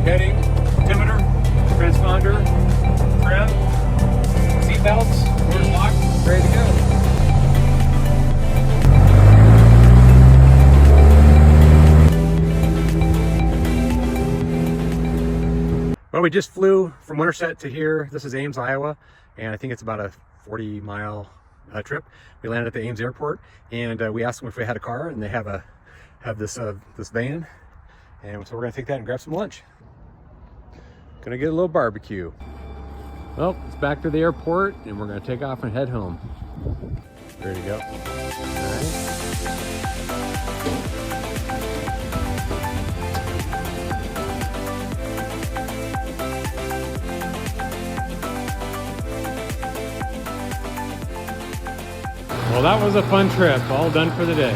heading, altimeter, transponder, trim, seatbelts, doors locked, ready to go. Well, we just flew from Winterset to here. This is Ames, Iowa, and I think it's about a 40-mile trip. We landed at the Ames airport, and we asked them if we had a car, and they have this van, and so we're gonna take that and grab some lunch. Gonna get a little barbecue. Well, it's back to the airport, and we're gonna take off and head home. Ready to go. All right. Well, that was a fun trip, all done for the day.